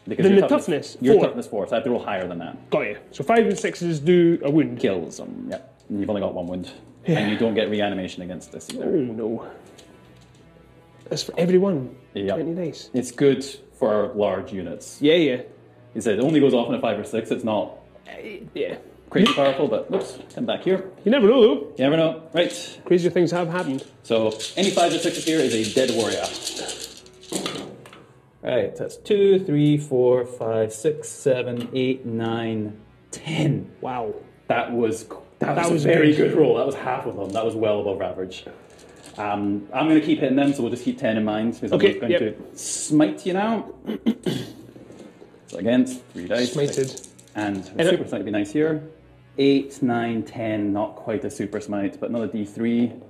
Speaker 2: Because
Speaker 3: Then
Speaker 2: your
Speaker 3: the toughness,
Speaker 2: Your
Speaker 3: 4.
Speaker 2: toughness 4, so I have to roll higher than that.
Speaker 3: Got you. So 5 and 6s do a wound.
Speaker 2: Kills them, yeah. And you've only got 1 wound. And you don't get reanimation against this either.
Speaker 3: Oh no. That's for everyone.
Speaker 2: Yeah.
Speaker 3: 20 dice.
Speaker 2: It's good for large units.
Speaker 3: Yeah, yeah.
Speaker 2: He said it only goes off in a 5 or 6. It's not
Speaker 3: Yeah.
Speaker 2: crazy powerful, but whoops, come back here.
Speaker 3: You never know, though.
Speaker 2: You never know. Right.
Speaker 3: Crazier things have happened.
Speaker 2: So any 5 or 6 here is a dead warrior. Right, that's 2, 3, 4, 5, 6, 7, 8, 9, 10.
Speaker 3: Wow.
Speaker 2: That was a very good roll. That was half of them. That was well above average. I'm going to keep hitting them, so we'll just keep 10 in mind. Because I'm just going to smite you now. So against 3 dice.
Speaker 3: Smited.
Speaker 2: And a super smite would be nice here. 8, 9, 10, not quite a super smite, but another D3.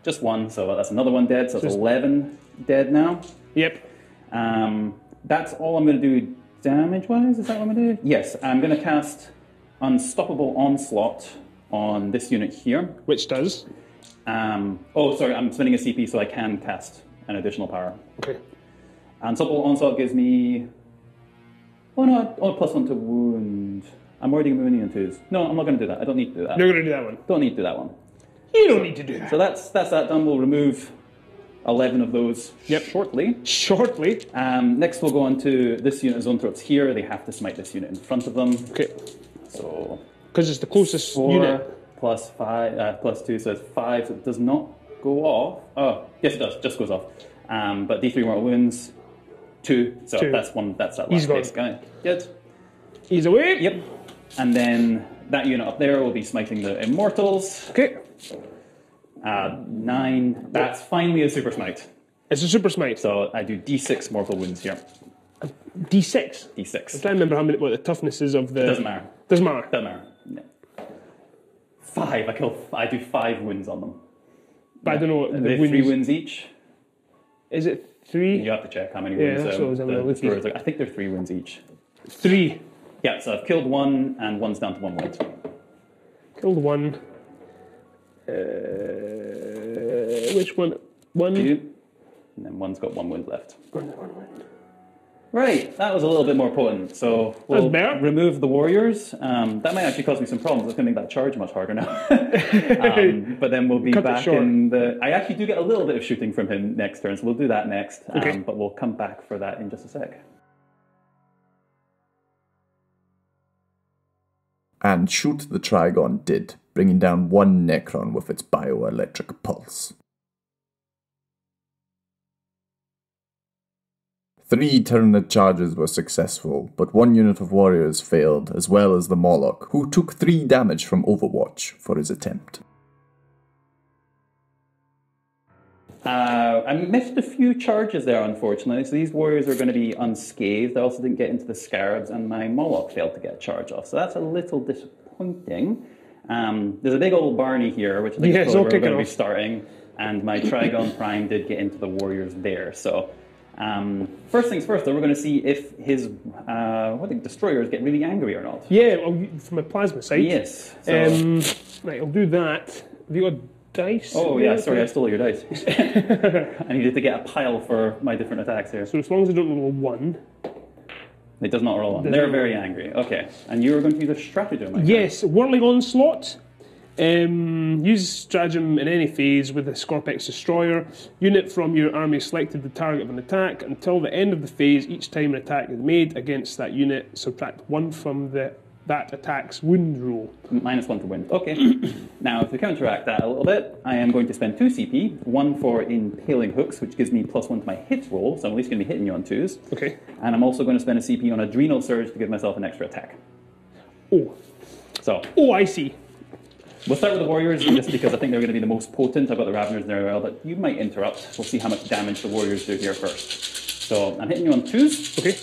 Speaker 2: Just 1, so that's another 1 dead, so that's 11 dead now.
Speaker 3: Yep.
Speaker 2: That's all I'm going to do damage-wise, is that what I'm going to do? Yes, I'm going to cast Unstoppable Onslaught on this unit here.
Speaker 3: Which does?
Speaker 2: Oh, sorry, I'm spending a CP so I can cast an additional power.
Speaker 3: Okay.
Speaker 2: Unstoppable Onslaught gives me... Oh no, +1 to wound. I'm already wounding in 2s. No, I'm not going to do that. I don't need to do that.
Speaker 3: You're going to do that one.
Speaker 2: Don't need to do that one.
Speaker 3: You don't need to do that.
Speaker 2: So that's that done. We'll remove 11 of those shortly.
Speaker 3: Shortly.
Speaker 2: Next we'll go on to this unit zone throats here. They have to smite this unit in front of them.
Speaker 3: Okay.
Speaker 2: So...
Speaker 3: Because it's the closest
Speaker 2: 4
Speaker 3: unit.
Speaker 2: plus 5, plus 2, so it's 5, so it does not go off. Oh, yes it does, just goes off. But D3 mortal wounds, 2, so
Speaker 3: 2.
Speaker 2: That's that
Speaker 3: He's
Speaker 2: last base guy. Good.
Speaker 3: He's away.
Speaker 2: Yep. And then that unit up there will be smiting the immortals.
Speaker 3: Okay.
Speaker 2: 9, that's finally a super smite.
Speaker 3: It's a super smite.
Speaker 2: So I do D6 mortal wounds here.
Speaker 3: D6.
Speaker 2: D6.
Speaker 3: I'm trying to remember what the toughness is of the...
Speaker 2: Doesn't matter.
Speaker 3: Doesn't matter.
Speaker 2: Doesn't matter. Yeah. 5, I do 5 wounds on them.
Speaker 3: But I don't know what the
Speaker 2: They're 3 wounds each.
Speaker 3: Is it 3?
Speaker 2: You have to check how many
Speaker 3: Yeah,
Speaker 2: wounds.
Speaker 3: that's what I was having a look at.
Speaker 2: I think they're 3 wounds each.
Speaker 3: 3.
Speaker 2: Yeah, so I've killed 1 and 1's down to 1 wound.
Speaker 3: Killed 1. Which one? 1.
Speaker 2: 2. And then 1's got 1 wound left.
Speaker 3: 1 wound.
Speaker 2: Right, that was a little bit more potent. So we'll remove the warriors. That might actually cause me some problems. It's going to make that charge much harder now. But then we'll be back in the... I actually do get a little bit of shooting from him next turn, so we'll do that next.
Speaker 3: Okay.
Speaker 2: But we'll come back for that in just a sec.
Speaker 1: And shoot the Trigon did, bringing down 1 Necron with its bioelectric pulse. 3 Tyranid charges were successful, but 1 unit of warriors failed, as well as the Moloch, who took 3 damage from Overwatch for his attempt.
Speaker 2: I missed a few charges there, unfortunately, so these warriors are going to be unscathed. I also didn't get into the scarabs, and my Moloch failed to get a charge off, so that's a little disappointing. There's a big old Barney here, which I think is where we're going to be starting, and my Trigon Prime did get into the warriors there, so... first things first, though, we're going to see if his destroyers get really angry or not.
Speaker 3: Yeah, well, from a plasma sight.
Speaker 2: Yes. So.
Speaker 3: Right, I'll do that. Have you got dice?
Speaker 2: Oh, yeah, sorry, I stole your dice. I needed to get a pile for my different attacks here.
Speaker 3: So as long as I don't roll 1.
Speaker 2: It does not roll 1. They're very angry. Okay. And you were going to use a stratagem, I
Speaker 3: Yes, Whirling Onslaught. Use stratagem in any phase with a Scorpex Destroyer. Unit from your army selected the target of an attack. Until the end of the phase, each time an attack is made against that unit, subtract 1 from that attack's wound roll.
Speaker 2: -1 to wound. Okay. Now, to counteract that a little bit, I am going to spend 2 CP. 1 for Impaling Hooks, which gives me +1 to my hit roll, so I'm at least going to be hitting you on 2s.
Speaker 3: Okay.
Speaker 2: And I'm also going to spend a CP on Adrenal Surge to give myself an extra attack.
Speaker 3: Oh.
Speaker 2: So.
Speaker 3: Oh, I see.
Speaker 2: We'll start with the warriors, just because I think they're going to be the most potent. I've got the Raveners there as well, but you might interrupt. We'll see how much damage the warriors do here first. So I'm hitting you on 2s.
Speaker 3: Okay.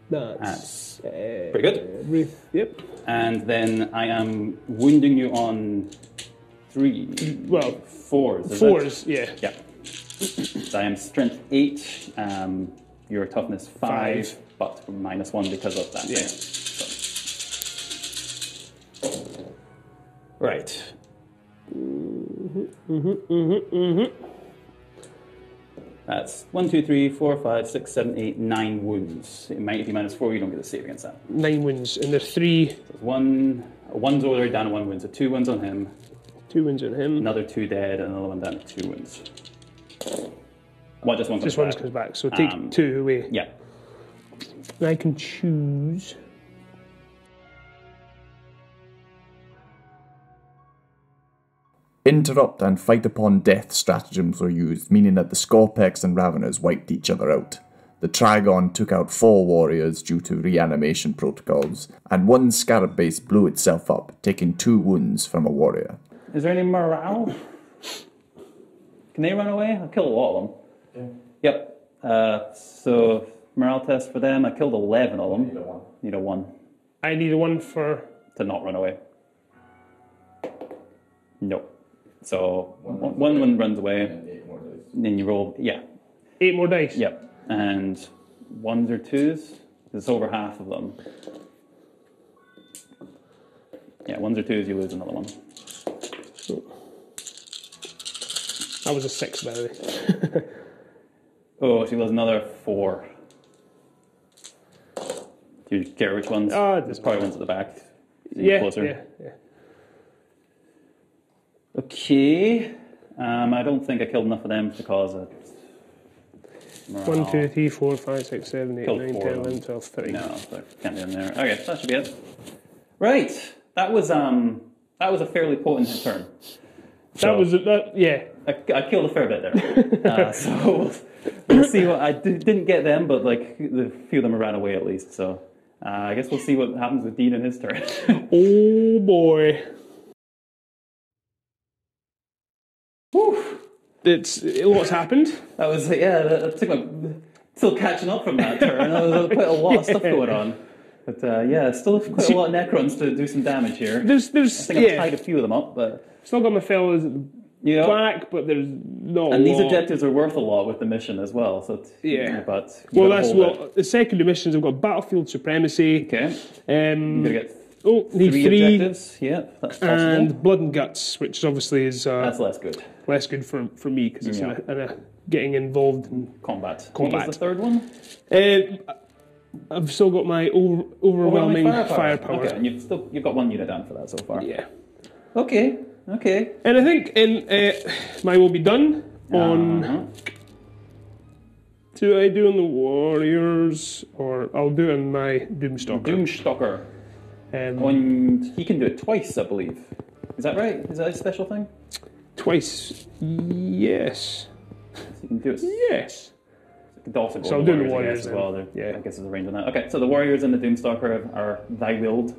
Speaker 3: That's
Speaker 2: pretty good.
Speaker 3: Yep.
Speaker 2: And then I am wounding you on 3.
Speaker 3: Well,
Speaker 2: 4s.
Speaker 3: 4s, yeah.
Speaker 2: Yeah. So I am strength 8. Your toughness 5, but -1 because of that.
Speaker 3: Yeah.
Speaker 2: Right. That's 1, 2, 3, 4, 5, 6, 7, 8, 9 wounds. It might be -4, you don't get a save against that.
Speaker 3: 9 wounds, and there's 3.
Speaker 2: So it's 1's already down to 1 wound, so 2 wounds on him.
Speaker 3: 2 wounds on him.
Speaker 2: Another 2 dead, and another 1 down to 2 wounds. What, just one comes
Speaker 3: Just
Speaker 2: back?
Speaker 3: one comes back. So take 2 away.
Speaker 2: Yeah.
Speaker 3: And I can choose.
Speaker 1: Interrupt and fight upon death stratagems were used, meaning that the Scorpex and Ravenous wiped each other out. The Trigon took out 4 warriors due to reanimation protocols, and 1 Scarab base blew itself up, taking 2 wounds from a warrior.
Speaker 2: Is there any morale? Can they run away? I killed a lot of them. Yeah. Yep. So morale test for them. I killed 11 of them. Need a 1.
Speaker 3: I need a 1 for...
Speaker 2: To not run away. Nope. So one runs away. And 8 more dice. Then you roll,
Speaker 3: 8 more dice?
Speaker 2: Yep. And 1s or 2s. It's over half of them. Yeah, 1s or 2s, you lose another one.
Speaker 3: That was a 6, by the way.
Speaker 2: Oh, she was another 4. Do you care which ones? There's probably ones at the back. Closer.
Speaker 3: Yeah.
Speaker 2: Okay. I don't think I killed enough of them to cause a...
Speaker 3: 1, 2, 3, 4, 5, 6, 7, 8, 9, 10, 11, 12, 13.
Speaker 2: No, so can't be in there. Okay, that should be it. Right. That was a fairly potent turn. I killed a fair bit there. So we'll see what... I didn't get them, but like a few of them ran away at least. So I guess we'll see what happens with Dean in his turn.
Speaker 3: Oh boy.
Speaker 2: Whew.
Speaker 3: What's happened?
Speaker 2: That was, that took still catching up from that turn. There was quite a lot of stuff going on. But still quite a lot of Necrons to do some damage here. I think I've tied a few of them up, but...
Speaker 3: Still got my fellas at the back, but there's no.
Speaker 2: And these objectives are worth a lot with the mission as well. So but
Speaker 3: the secondary missions. I've got battlefield supremacy.
Speaker 2: Okay. You gotta get
Speaker 3: need 3
Speaker 2: objectives. Yeah, that's possible.
Speaker 3: And blood and guts, which obviously is
Speaker 2: that's less good.
Speaker 3: Less good for me because it's getting involved in
Speaker 2: combat. What was the third one?
Speaker 3: I've still got my overwhelming firepower.
Speaker 2: Okay, and you've got 1 unit down for that so far.
Speaker 3: Yeah.
Speaker 2: Okay.
Speaker 3: And I think mine will be done on... Do I do on the warriors, or I'll do it on my Doomstalker?
Speaker 2: Doomstalker. And he can do it twice, I believe. Is that right? Is that a special thing?
Speaker 3: Twice, yes.
Speaker 2: So you can do it.
Speaker 3: Yes.
Speaker 2: Also
Speaker 3: so I'll do the warriors
Speaker 2: as well. I guess there's a range on that. Okay, so the warriors and the Doomstalker are thy willed.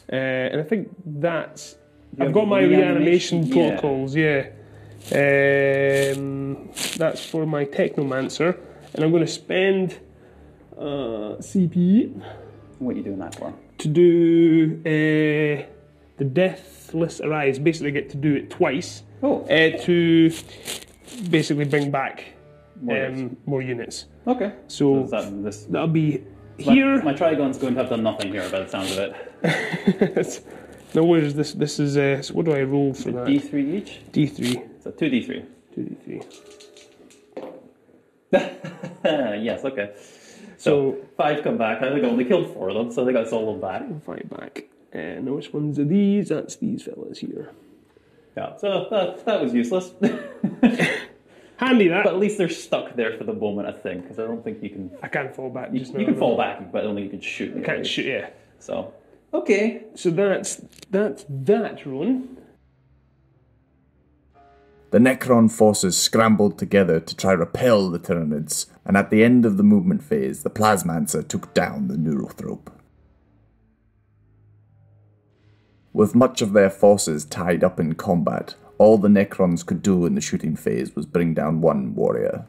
Speaker 3: And I think that's... I've got my reanimation protocols, that's for my Technomancer. And I'm going to spend CP.
Speaker 2: What are you doing that for?
Speaker 3: To do the Deathless Arise. Basically, I get to do it twice. To basically bring back more units.
Speaker 2: Okay.
Speaker 3: So that'll be here.
Speaker 2: My Trigon's going to have done nothing here by the sounds of it.
Speaker 3: No, where is this? This is, so what do I roll for that?
Speaker 2: D3 each?
Speaker 3: D3.
Speaker 2: So 2D3.
Speaker 3: 2D3.
Speaker 2: Yes, okay. So 5 come back. I think I only killed 4 of them, so they got soloed back.
Speaker 3: 5 back. And which ones are these? That's these fellas here.
Speaker 2: Yeah, so that was useless.
Speaker 3: Handy that.
Speaker 2: But at least they're stuck there for the moment, I think, because I don't think you can...
Speaker 3: I can't fall back just now.
Speaker 2: You can fall back, but only you can shoot.
Speaker 3: I can't shoot, yeah.
Speaker 2: So... Okay.
Speaker 3: So that's that run.
Speaker 1: The Necron forces scrambled together to try repel the Tyranids, and at the end of the movement phase, the Plasmancer took down the Neurothrope. With much of their forces tied up in combat, all the Necrons could do in the shooting phase was bring down 1 warrior.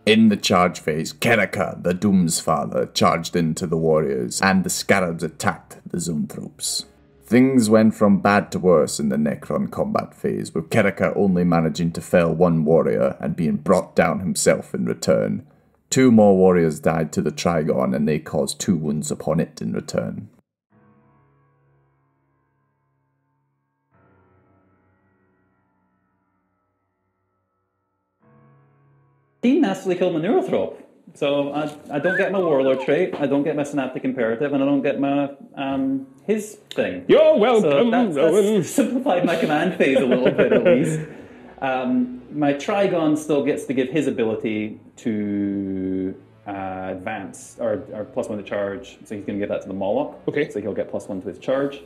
Speaker 1: In the charge phase, Kehratet, the Doomsfather, charged into the warriors, and the Scarabs attacked the Zoanthropes. Things went from bad to worse in the Necron combat phase, with Kehratet only managing to fell 1 warrior and being brought down himself in return. 2 more warriors died to the Trigon, and they caused 2 wounds upon it in return.
Speaker 2: Dean massively killed my Neurothrope. So I don't get my Warlord trait, I don't get my Synaptic Imperative, and I don't get my his thing.
Speaker 3: You're welcome,
Speaker 2: so that's simplified my command phase a little bit at least. My Trigon still gets to give his ability to advance, or +1 to charge, so he's going to give that to the Moloch.
Speaker 3: Okay.
Speaker 2: So he'll get +1 to his charge.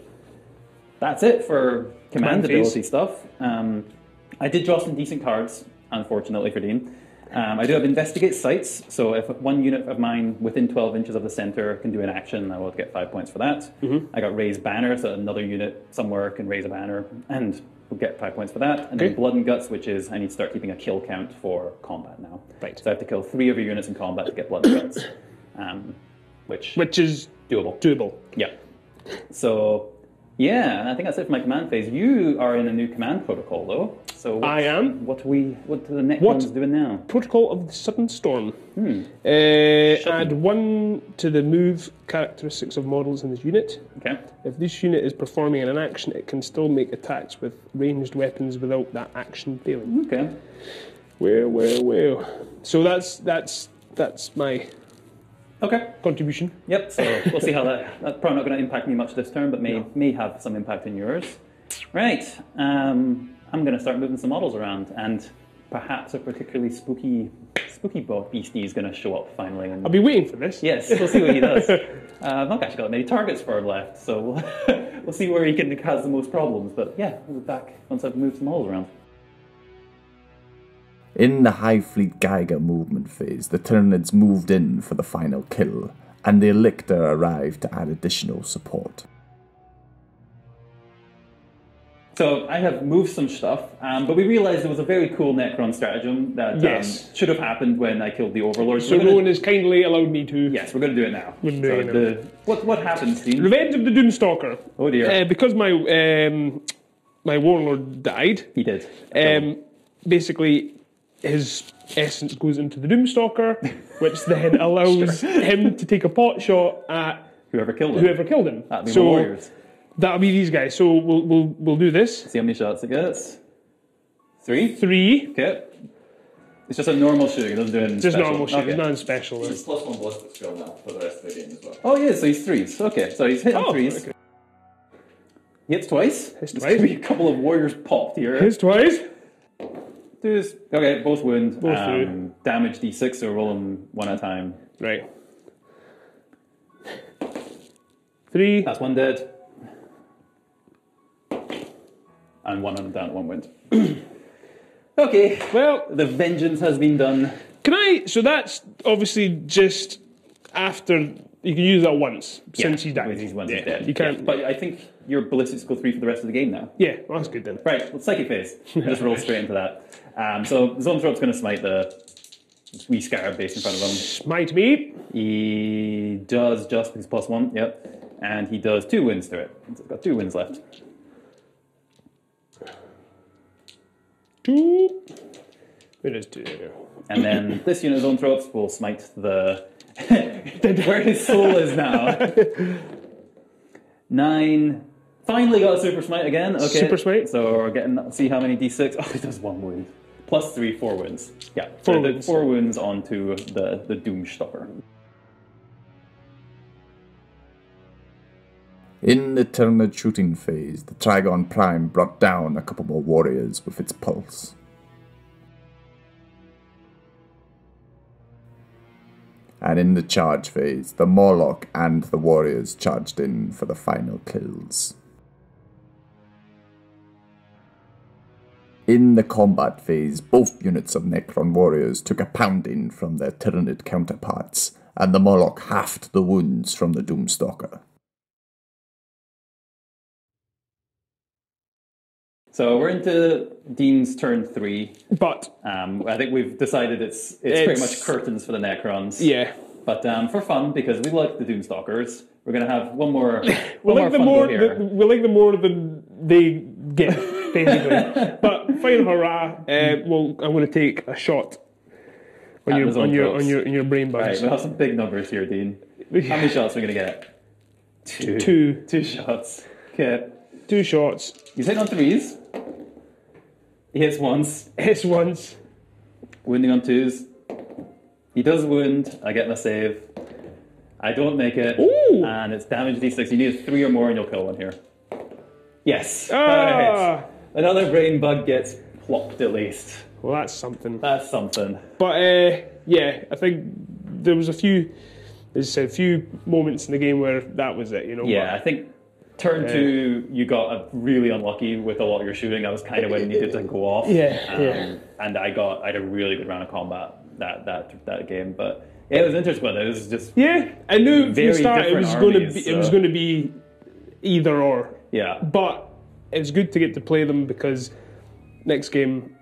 Speaker 2: That's it for command ability stuff. I did draw some decent cards, unfortunately for Dean. I do have Investigate Sites, so if one unit of mine within 12 inches of the center can do an action, I will get 5 points for that. I got Raise Banner, so another unit somewhere can raise a banner, and we'll get 5 points for that. And then Blood and Guts, which is I need to start keeping a kill count for combat now.
Speaker 3: Right.
Speaker 2: So I have to kill 3 of your units in combat to get Blood and Guts, which
Speaker 3: is
Speaker 2: doable.
Speaker 3: Doable.
Speaker 2: Yeah. So, yeah, I think that's it for my command phase. You are in a new command protocol, though. So
Speaker 3: I am.
Speaker 2: What are the Necrons doing now?
Speaker 3: Protocol of the Sudden Storm. Add 1 to the move characteristics of models in this unit.
Speaker 2: Okay.
Speaker 3: If this unit is performing an action, it can still make attacks with ranged weapons without that action failing.
Speaker 2: Okay.
Speaker 3: Well. So that's my contribution.
Speaker 2: Yep. So we'll see how that's probably not going to impact me much this turn, but may have some impact in yours. Right. I'm going to start moving some models around, and perhaps a particularly spooky beastie is going to show up finally. And
Speaker 3: I'll be waiting for this.
Speaker 2: yes, we'll see what he does. I've not actually got many targets for him left, so we'll see where he can cause the most problems. But yeah, we'll be back once I've moved some models around.
Speaker 1: In the Hive Fleet Giger movement phase, the Tyranids moved in for the final kill, and the Elictor arrived to add additional support.
Speaker 2: So I have moved some stuff, but we realized there was a very cool Necron stratagem that should have happened when I killed the Overlord.
Speaker 3: So Rowan has kindly allowed me to...
Speaker 2: Yes, we're going to do it now.
Speaker 3: We're doing it now.
Speaker 2: What happens, Dean?
Speaker 3: Revenge of the Doomstalker.
Speaker 2: Oh dear.
Speaker 3: Because my Warlord died.
Speaker 2: He did.
Speaker 3: Basically, his essence goes into the Doomstalker, which then allows him to take a pot shot at
Speaker 2: whoever killed
Speaker 3: him.
Speaker 2: That'd be my warriors.
Speaker 3: That'll be these guys. So we'll do this.
Speaker 2: See how many shots it gets. 3?
Speaker 3: 3.
Speaker 2: Okay. It's just a normal shooting. It doesn't do anything
Speaker 3: just
Speaker 2: special.
Speaker 3: Normal shooting. Nothing special.
Speaker 1: It's +1 ballistic skill now for the rest of the game as well.
Speaker 2: Oh yeah, so he's 3s. Okay, so he's hitting 3s.
Speaker 3: Okay.
Speaker 2: He hits twice.
Speaker 3: Hits
Speaker 2: There's
Speaker 3: twice.
Speaker 2: gonna be a couple of warriors popped here.
Speaker 3: Hits twice.
Speaker 2: Okay, both wound.
Speaker 3: Both through.
Speaker 2: Damage D6, so roll them one at a time.
Speaker 3: Right. 3.
Speaker 2: That's 1 dead. And 1 on him down, 1 wound. Okay,
Speaker 3: Well,
Speaker 2: the vengeance has been done.
Speaker 3: so that's obviously just after, you can use that once, since he's died.
Speaker 2: He's dead.
Speaker 3: You can't,
Speaker 2: Yeah, but I think your ballistics go 3 for the rest of the game now.
Speaker 3: yeah, well, that's good then.
Speaker 2: Right, well, Psychic Phase. Just roll straight into that. So Zoanthrope's going to smite the wee scarab base in front of him.
Speaker 3: Smite me.
Speaker 2: He does just his +1, yep. And he does 2 wounds to it. He's got 2 wounds left.
Speaker 3: 2. It is 2.
Speaker 2: And then this unit of Zoanthropes will smite the... where his soul is now. 9. Finally got a Super Smite again. Okay.
Speaker 3: Super Smite.
Speaker 2: So we're getting, see how many D6. Oh, he does 1 wound. +3, 4 wounds. Yeah,
Speaker 3: 4
Speaker 2: so
Speaker 3: wounds.
Speaker 2: 4 wounds onto the Doomstalker.
Speaker 1: In the Tyranid shooting phase, the Trigon Prime brought down a couple more warriors with its pulse. And in the charge phase, the Morlock and the warriors charged in for the final kills. In the combat phase, both units of Necron warriors took a pounding from their Tyranid counterparts, and the Morlock halved the wounds from the Doomstalker.
Speaker 2: So we're into Dean's turn 3.
Speaker 3: But
Speaker 2: I think we've decided it's pretty much curtains for the Necrons.
Speaker 3: yeah,
Speaker 2: But for fun, because we like the Doomstalkers, we're going to have one more.
Speaker 3: we like them more.
Speaker 2: here.
Speaker 3: We like them more than they get, basically. But fine, hurrah! Well, I'm going to take a shot on your brain
Speaker 2: Right,
Speaker 3: bugs.
Speaker 2: we have some big numbers here, Dean. How many shots are we going to get?
Speaker 3: 2.
Speaker 2: 2 shots. Okay.
Speaker 3: 2 shots.
Speaker 2: He's hitting on 3s. He hits once.
Speaker 3: Hits once.
Speaker 2: Wounding on 2s. He does wound. I get my save. I don't make it.
Speaker 3: Ooh.
Speaker 2: And it's damage D6. You need 3 or more and you'll kill one here. Yes.
Speaker 3: Ah.
Speaker 2: Right. Another brain bug gets clocked at least.
Speaker 3: Well, that's something.
Speaker 2: That's something.
Speaker 3: But yeah, I think there was a few, as I said, a few moments in the game where that was it. You know.
Speaker 2: Yeah,
Speaker 3: but,
Speaker 2: I think turn 2 you got really unlucky with a lot of your shooting. That was kind of when it needed to go off.
Speaker 3: Yeah.
Speaker 2: And I had a really good round of combat that game, but. Yeah, it was interesting. It was just
Speaker 3: I knew from the start it was going to be either or.
Speaker 2: Yeah,
Speaker 3: but it was good to get to play them because next game,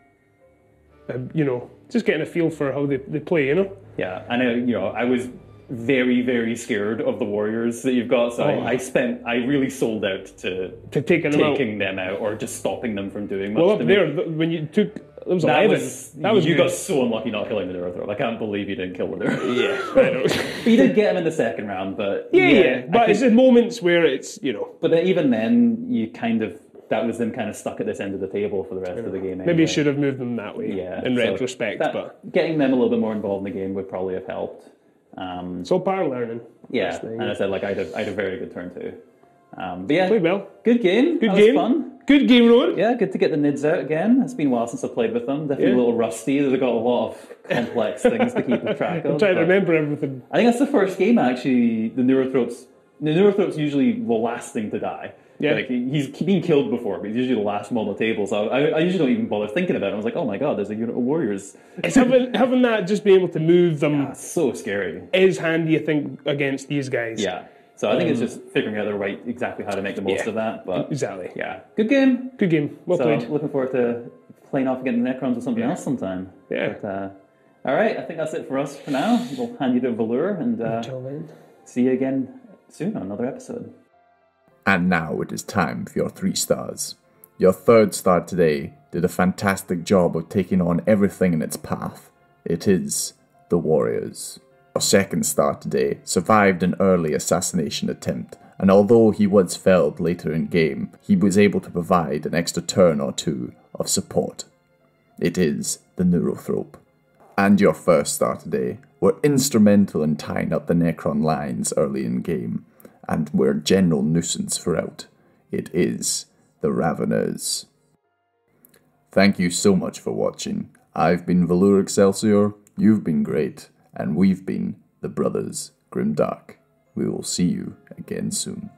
Speaker 3: you know, just getting a feel for how they play. You know.
Speaker 2: Yeah, and I was very, very scared of the warriors that you've got. So I really sold out to taking them out or just stopping them from doing much.
Speaker 3: Well, up there when you took. It was 11.
Speaker 2: You got so unlucky not killing the Neurothrop. I can't believe you didn't kill the Neurothrop.
Speaker 3: Yeah, I know.
Speaker 2: You did get him in the second round, but
Speaker 3: but it's in moments where it's
Speaker 2: But then, even then, that was them kind of stuck at this end of the table for the rest of the game. Anyway.
Speaker 3: Maybe you should have moved them that way.
Speaker 2: Yeah,
Speaker 3: in retrospect, but
Speaker 2: getting them a little bit more involved in the game would probably have helped.
Speaker 3: It's all power learning.
Speaker 2: Yeah, and I said I had a very good turn too. But yeah,
Speaker 3: played well.
Speaker 2: Good game. That was fun.
Speaker 3: Good game, Rowan.
Speaker 2: Yeah, good to get the Nids out again. It's been a while since I played with them. Definitely a little rusty. They've got a lot of complex things to keep track of.
Speaker 3: I'm trying to remember everything.
Speaker 2: I think that's the first game, actually, the Neurothrop's usually the last thing to die.
Speaker 3: Yeah.
Speaker 2: Like, he's been killed before, but he's usually the last one on the table. So I usually don't even bother thinking about it. I was like, oh my god, there's a unit of warriors.
Speaker 3: It's having that, just being able to move them.
Speaker 2: Yeah, it's so scary.
Speaker 3: Is handy, I think, against these guys.
Speaker 2: Yeah. So I think it's just figuring out exactly how to make the most of that. But
Speaker 3: exactly.
Speaker 2: Yeah. Good game.
Speaker 3: Good game. Well played.
Speaker 2: Looking forward to playing off against the Necrons with something else sometime.
Speaker 3: Yeah.
Speaker 2: But, all right, I think that's it for us for now. We'll hand you to Velour and
Speaker 3: until then,
Speaker 2: see you again soon on another episode.
Speaker 1: And now it is time for your 3 stars. Your 3rd star today did a fantastic job of taking on everything in its path. It is the Warriors. Your 2nd star today survived an early assassination attempt, and although he was felled later in game, he was able to provide an extra turn or 2 of support. It is the Neurothrop. And your 1st star today were instrumental in tying up the Necron lines early in game, and were a general nuisance throughout. It is the Ravenous. Thank you so much for watching. I've been Velour Excelsior, you've been great, and we've been the Brothers Grimdark. We will see you again soon.